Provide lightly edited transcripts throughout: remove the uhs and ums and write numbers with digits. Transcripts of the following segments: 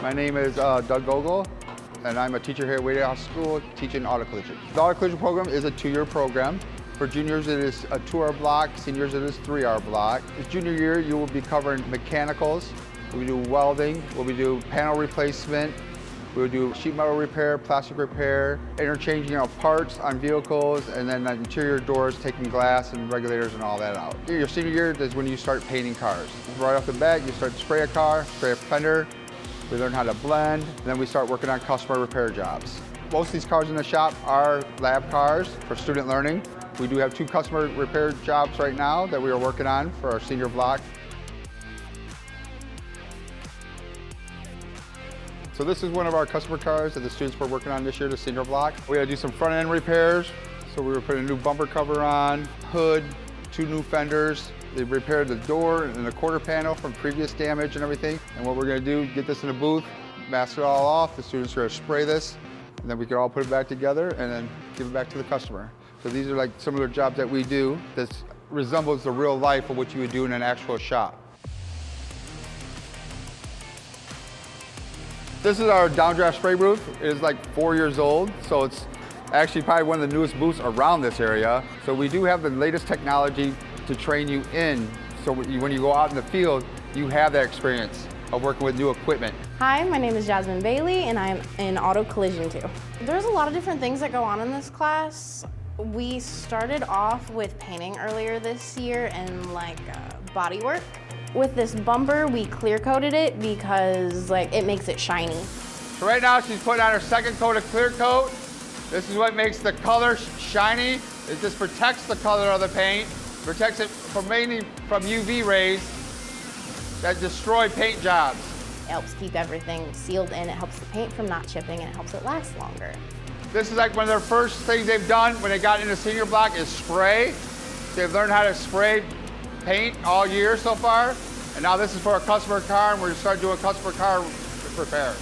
My name is Doug Gogel, and I'm a teacher here at Waite School teaching auto collision. The auto collision program is a 2-year program. For juniors, it is a 2-hour block. Seniors, it is a 3-hour block. This junior year, you will be covering mechanicals. We do welding. We'll be doing panel replacement. We'll do sheet metal repair, plastic repair, interchanging of parts on vehicles, and then interior doors, taking glass and regulators and all that out. Your senior year is when you start painting cars. Right off the bat, you start to spray a car, spray a fender. We learn how to blend, and then we start working on customer repair jobs. Most of these cars in the shop are lab cars for student learning. We do have 2 customer repair jobs right now that we are working on for our senior block. So this is one of our customer cars that the students were working on this year, the senior block. We had to do some front end repairs. So we were putting a new bumper cover on, hood, 2 new fenders. They repaired the door and the quarter panel from previous damage and everything. And what we're gonna do, get this in a booth, mask it all off. The students are gonna spray this, and then we can all put it back together and then give it back to the customer. So these are like some of the jobs that we do that resembles the real life of what you would do in an actual shop. This is our downdraft spray booth. It is like 4 years old, so it's actually probably one of the newest booths around this area. So we do have the latest technology to train you in, so when you go out in the field, you have that experience of working with new equipment. Hi, my name is Jasmine Bailey, and I'm in auto collision too. There's a lot of different things that go on in this class. We started off with painting earlier this year and body work. With this bumper, we clear coated it because it makes it shiny. So right now she's putting on her second coat of clear coat. This is what makes the color shiny. It just protects the color of the paint, protects it mainly from UV rays that destroy paint jobs. It helps keep everything sealed in, it helps the paint from not chipping, and it helps it last longer. This is like one of their first things they've done when they got into senior block is spray. They've learned how to spray paint all year so far, and now this is for a customer car, and we're going to start doing customer car repair.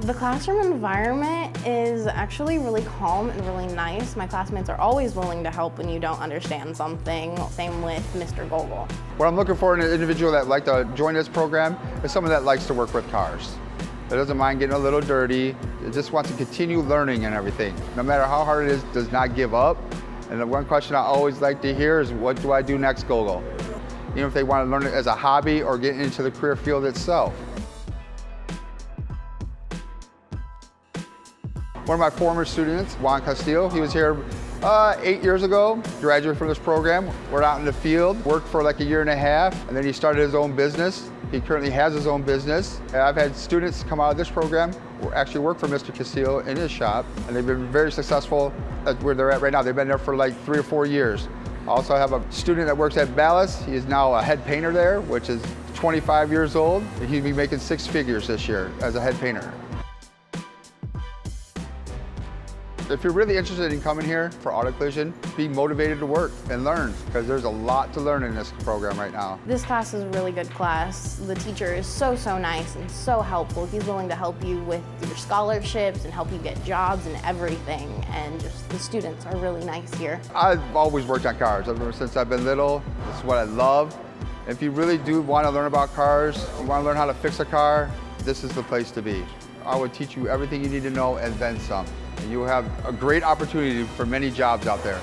The classroom environment is actually really calm and really nice. My classmates are always willing to help when you don't understand something. Same with Mr. Gogel. What I'm looking for in an individual that like to join this program is someone that likes to work with cars. That doesn't mind getting a little dirty. It just wants to continue learning and everything. No matter how hard it is, does not give up. And the one question I always like to hear is, what do I do next, Gogel? You know, if they want to learn it as a hobby or get into the career field itself. One of my former students, Juan Castillo, he was here 8 years ago, graduated from this program. We're out in the field, worked for like a year and a half, and then he started his own business. He currently has his own business. And I've had students come out of this program who actually work for Mr. Castillo in his shop, and they've been very successful at where they're at right now. They've been there for like 3 or 4 years. I also have a student that works at Ballas. He is now a head painter there, which is 25 years old. He'll be making 6 figures this year as a head painter. If you're really interested in coming here for auto collision, be motivated to work and learn, because there's a lot to learn in this program right now. This class is a really good class. The teacher is so nice and so helpful. He's willing to help you with your scholarships and help you get jobs and everything. And just the students are really nice here. I've always worked on cars ever since I've been little. This is what I love. If you really do want to learn about cars, you want to learn how to fix a car, this is the place to be. I would teach you everything you need to know and then some. And you will have a great opportunity for many jobs out there.